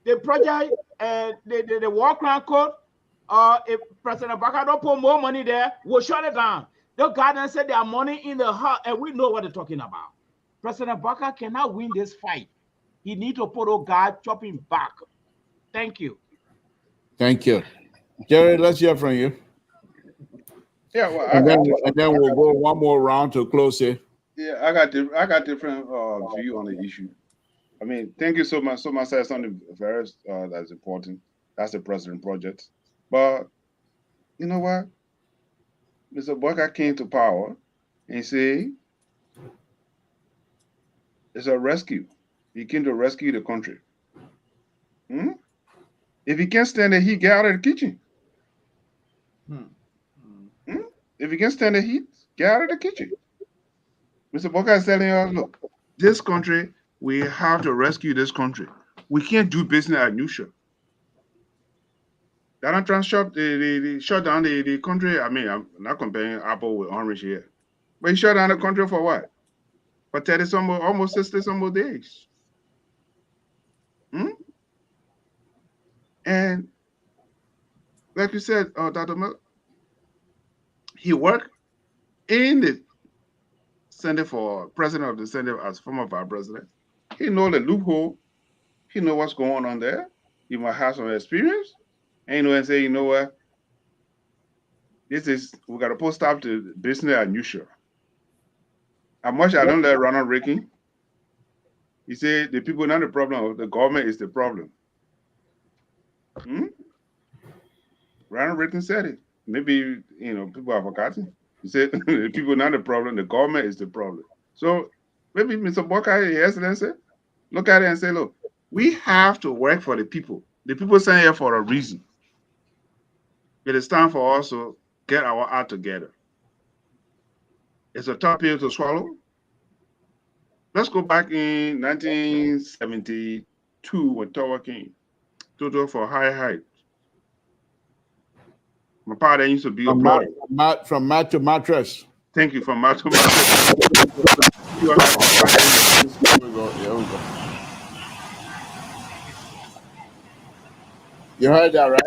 the project and the war crime code, if President Bouaka don't put more money there, we'll shut it down. The guy said there are money in the heart, and we know what they're talking about. President Bouaka cannot win this fight. He needs to put a guy chopping back. Thank you. Thank you. Jerry, let's hear from you. Yeah, well, And then we'll go one more round to close it. yeah, I got different view on the issue. I mean, thank you so much. So much said something very that's important. That's the president project. But you know what? Mr. Bouaka came to power and say it's a rescue. He came to rescue the country. Hmm? If he can't stand the heat, get out of the kitchen. Hmm? If he can't stand the heat, get out of the kitchen. Mr. Bouaka is telling us, look, this country, we have to rescue this country. We can't do business as usual. Donald Trump shut down the country. I mean, I'm not comparing apple with orange here. But he shut down the country for what? For 30 some more, almost 60 some more days. Hmm? And like you said, Dr. Mel, he worked in the Senate for president of the Senate as former vice president. He know the loophole. He know what's going on there. You might have some experience. And you know, and say, you know what? We got to put stop to business as usual. How much I don't let Ronald Reagan. He said the people not the problem, the government is the problem. Hmm? Ronald Reagan said it. Maybe people have forgotten. He said the people not the problem, the government is the problem. So maybe Mr. Boca, Your Excellency, look at it and say, look, we have to work for the people. The people sent here for a reason. It is time for us to get our act together. It's a tough pill to swallow. Let's go back in 1972 when Tower came. Total for high height. My father used to be a plumber. From mat to mattress. Thank you for my Here we go. Here we go. You heard that, right?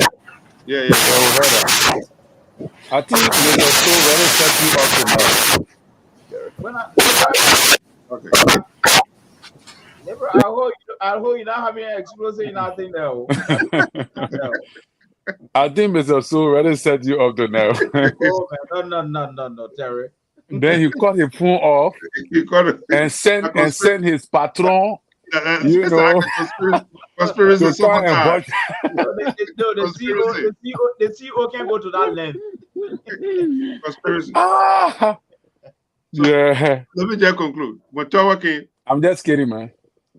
Yeah. Yeah, we heard that. I think Mr. So very set you up to know. Okay. I hope you're not having an explosion in nothing now. I think Mr. So already set you up to know. Oh man, no, Terry. Then he cut his phone off You got it. and send his patron, Conspiracy to try and watch. The CEO can't go to that length. Conspiracy. Yeah. Let me just conclude. When Tower came, I'm just kidding, man.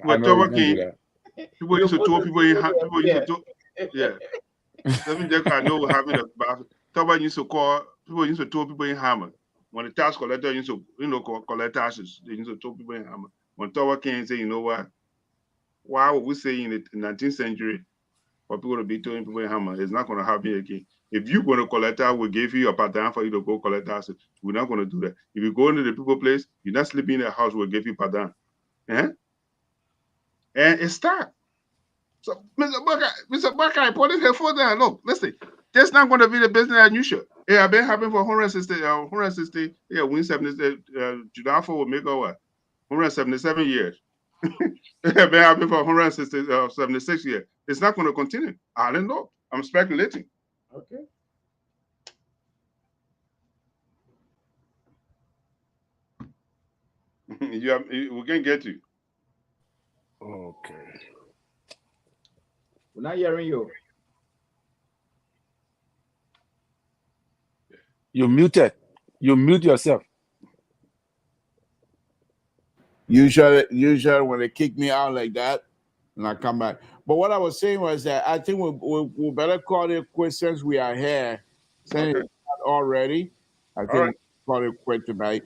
when Tower came, people used to throw people in. People used to yeah. Let me just. I know we're having a bath. Tower used to call. People used to throw people in hammer. When the tax collector used to, collect taxes, they used to throw people in hammer. When Tower came and say, you know what? Why would we say in the 19th century for people to be throwing people in hammer? It's not going to happen again. If you're going to collect tax, we'll give you a part-time for you to go collect taxes. We're not going to do that. If you go into the people place, you're not sleeping in the house, we'll give you part-time. And it's stopped. So, Mr. Barker, I put it here for that. Look, listen, that's not going to be the business as usual. Yeah, I've been having for 160, yeah, win 70, July 4 will make over 177 years. I've been having for 176 years. It's not going to continue. I don't know. I'm speculating. Okay. We can get you. Okay. We're not hearing you. You muted. You mute yourself. Usually when they kick me out like that, and I come back. But what I was saying was that I think we better call it quits since we are here. Saying it's not already. I think we'll call it quit tonight.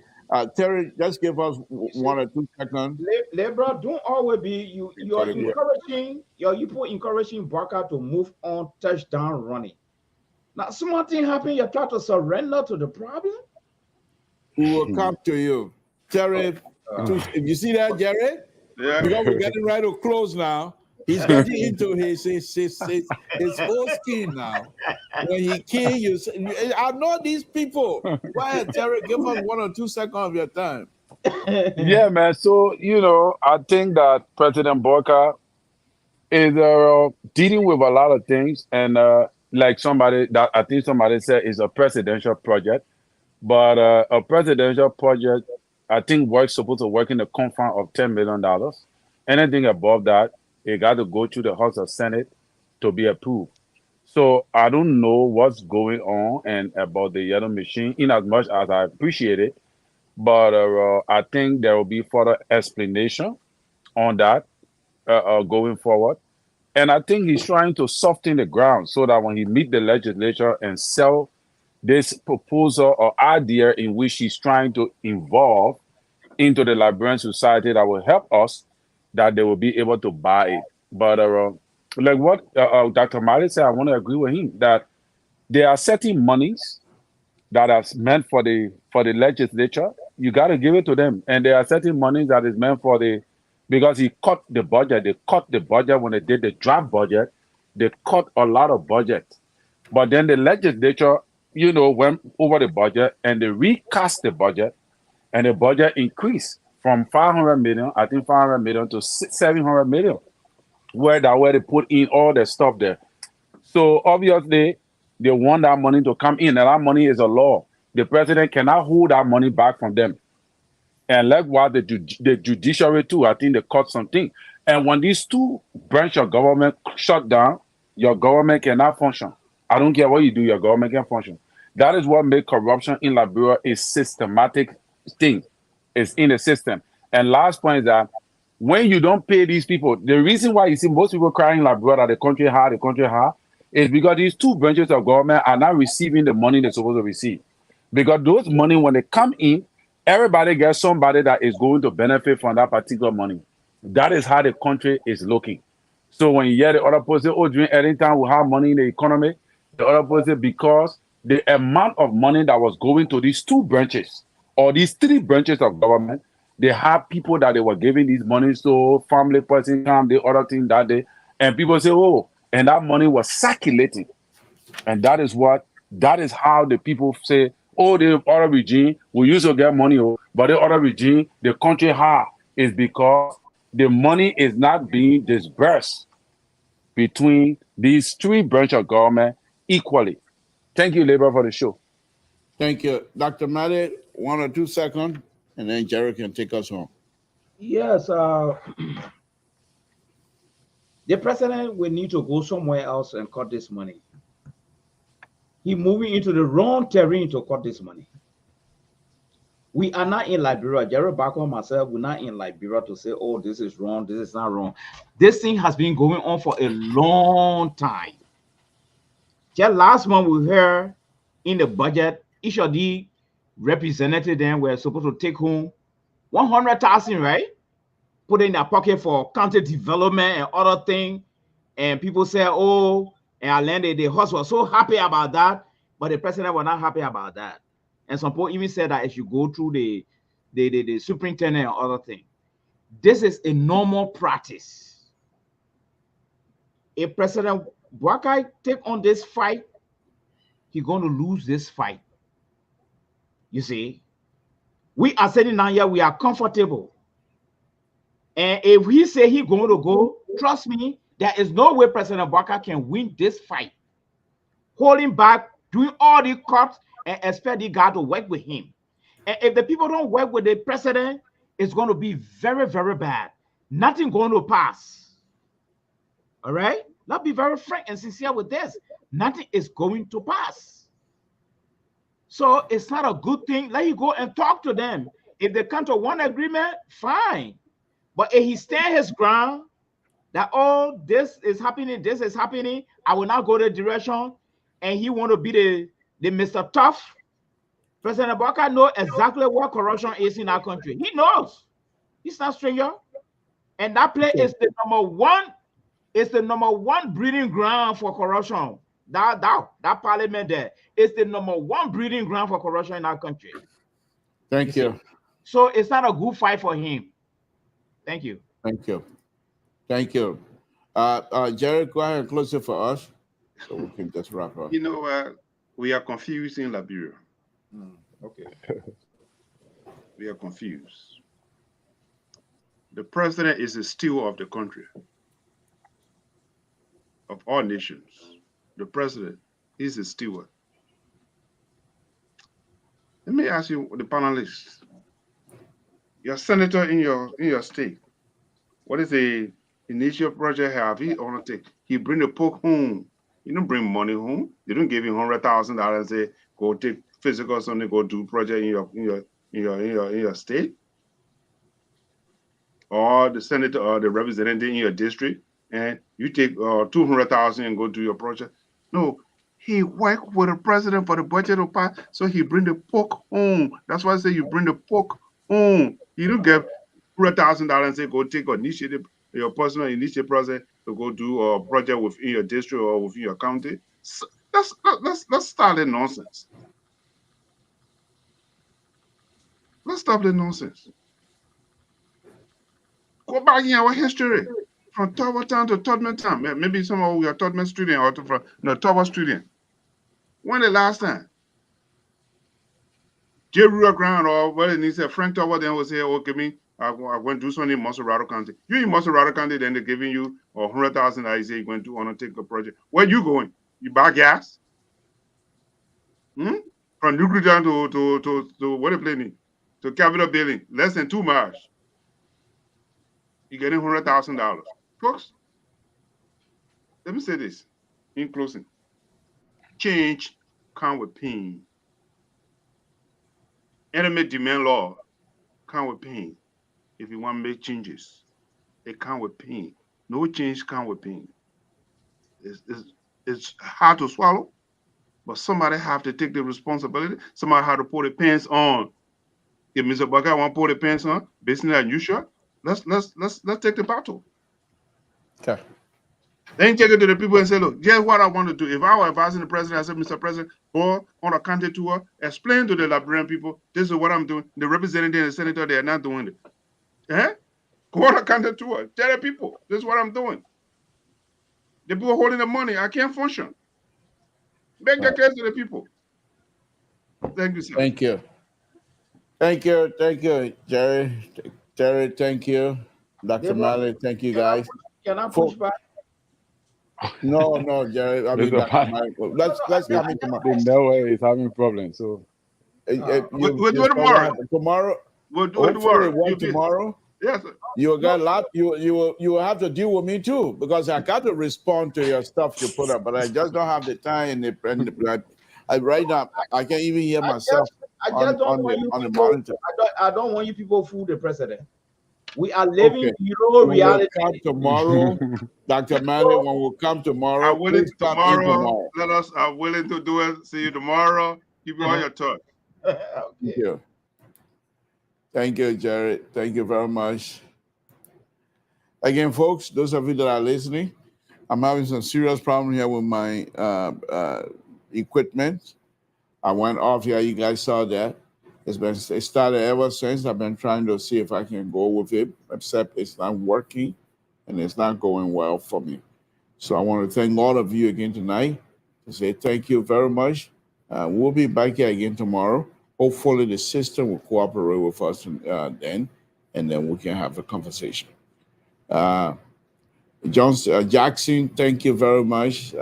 Terry, just give us 1 or 2 seconds. Lebra, don't always be you're encouraging your people encouraging Barker to move on touchdown running. Now something happened, you try to surrender to the problem. We will come to you. Terry, if you see that, Jerry? Yeah. Because we're getting ready to close now. He's getting into his whole scheme now. When he came, I know these people. Why, Terry, give us 1 or 2 seconds of your time. Yeah, man. So, I think that President Boca is dealing with a lot of things. And like somebody said, is a presidential project. But a presidential project, I think, supposed to work in the confines of $10 million. Anything above that, it got to go through the House of Senate to be approved. So I don't know what's going on and about the yellow machine, in as much as I appreciate it. But I think there will be further explanation on that going forward. And I think he's trying to soften the ground so that when he meet the legislature and sell this proposal or idea in which he's trying to involve into the Liberian society that will help us, that they will be able to buy it. But like what Dr. Mali said, I want to agree with him that there are certain monies that are meant for the legislature. You got to give it to them. And there are certain monies that is meant for because he cut the budget. They cut the budget when they did the draft budget. They cut a lot of budget. But then the legislature, went over the budget and they recast the budget, and the budget increased from 500 million, I think 500 million to 700 million. where they put in all the stuff there. So obviously, they want that money to come in, and that money is a law. The president cannot hold that money back from them. And likewise, the judiciary too. I think they caught something. And when these two branches of government shut down, your government cannot function. I don't care what you do, your government can function. That is what makes corruption in Liberia a systematic thing. It's in the system. And last point is that when you don't pay these people, the reason why you see most people crying in Liberia that the country hard, is because these two branches of government are not receiving the money they're supposed to receive. Because those money, when they come in, everybody gets somebody that is going to benefit from that particular money. That is how the country is looking. So when you hear the other person, oh, during any time we have money in the economy, the other person, because the amount of money that was going to these two branches or these three branches of government, they have people that they were giving these money, so family person come, the other thing that day, and people say, oh, and that money was circulating. And that is how the people say, oh, the other regime, we used to get money, but the other regime, the country hard, is because the money is not being dispersed between these three branches of government equally. Thank you, Labor, for the show. Thank you. Dr. Madi, 1 or 2 seconds, and then Jerry can take us home. Yes, the president will need to go somewhere else and cut this money. He's moving into the wrong terrain to cut this money. We are not in Liberia. Jerry Barker and myself, we're not in Liberia to say, oh, this is wrong, this is not wrong. This thing has been going on for a long time. Just last month, we heard in the budget, each of the representatives then were supposed to take home 100,000, right? Put it in their pocket for county development and other things. And people say, oh, and I landed, the host was so happy about that, but the president was not happy about that. And some people even said that if you go through the superintendent and other things, this is a normal practice. If President Boakai take on this fight, he's going to lose this fight. You see, we are sitting down here, we are comfortable. And if he say he's going to go, trust me, there is no way President Boakai can win this fight. Holding back, doing all the cuts, and expect the guy to work with him. And if the people don't work with the president, it's going to be very, very bad. Nothing going to pass. All right? Let's be very frank and sincere with this. Nothing is going to pass. So it's not a good thing. Let you go and talk to them. If they come to one agreement, fine. But if he stand his ground, that, oh, this is happening, I will not go the direction, and he want to be the Mr. Tough. President Boakai knows exactly what corruption is in our country. He knows. He's not stranger. And that place is the number one. It's the number one breeding ground for corruption. That parliament there is the number one breeding ground for corruption in our country. Thank you. So it's not a good fight for him. Thank you. Thank you. Thank you. Jerry, go ahead and close it for us so we can just wrap up. You know, we are confused in Liberia. Okay. We are confused. The president is the steward of the country, of all nations. The president is the steward. Let me ask you, the panelists, your senator in your state, what is the initial project have he undertake? He bring the pork home. You don't bring money home. You don't give him $100,000 and say, go take physical something, go do project in your state. Or the senator or the representative in your district, and you take $200,000 and go do your project. No, he work with the president for the budget of pass, so he bring the pork home. That's why I say you bring the pork home. You don't get $100,000 and say go take initiative, your personal initiative project to go do a project within your district or within your county. So let's start the nonsense. Let's stop the nonsense. Go back in our history from Tower Town to Todman Town. Maybe some of you are Todman student or from Tower student. When the last time? J. Rural Ground or what it needs, Frank Tower then will say, oh, give me I went to do something in Monserrato County. You in Monserrato County, then they're giving you $100,000. You say you're going to undertake a project. Where you going? You buy gas? From Nuclear down to what they planning? To Capitol Building, less than 2 miles. You're getting $100,000. Folks, let me say this in closing. Change come with pain. Enemy demand law come with pain. If you want to make changes, it come with pain. No change come with pain. It's hard to swallow, but somebody have to take the responsibility. Somebody have to put the pants on. If Mr. Buckeye want to put the pants on, basically unusual, let's take the battle. Okay. Then take it to the people and say, look, here's what I want to do. If I were advising the president, I said, Mr. President, go on a county tour, explain to the Liberian people, this is what I'm doing. The representative and the senator, they are not doing it. Go on a county tour. Tell the people, this is what I'm doing. The people holding the money, I can't function. Make the case to the people. Thank you, sir. Thank you. Thank you, Jerry. Jerry, thank you. Dr. Malley, thank you, guys. Can I push back? No, Jerry. I mean, Dr. Malley. Let's come in tomorrow. The network is having problems. So We'll do it tomorrow. Tomorrow. We'll do it tomorrow. Tomorrow. Yes, sir. You got a lot. You will have to deal with me too, because I got to respond to your stuff you put up, but I just don't have the time and right now I can't even hear myself. I just don't want you people. I don't want you people fool the president. We are living below reality. We'll come tomorrow, Dr. Malley. When we come tomorrow, I'm willing tomorrow. I'm willing to do it. See you tomorrow. Keep on your touch. Okay. Thank you. Thank you, Jared. Thank you very much. Again, folks, those of you that are listening, I'm having some serious problem here with my equipment. I went off here. You guys saw that. It started ever since. I've been trying to see if I can go with it, except it's not working and it's not going well for me. So I want to thank all of you again tonight to say thank you very much. We'll be back here again tomorrow. Hopefully the system will cooperate with us then, and then we can have a conversation. Jackson, thank you very much.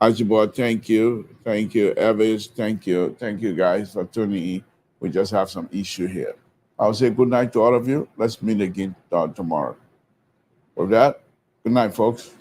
Archibald, thank you. Thank you. Evans, thank you. Thank you guys for tuning in. We just have some issue here. I'll say good night to all of you. Let's meet again tomorrow. With that, good night, folks.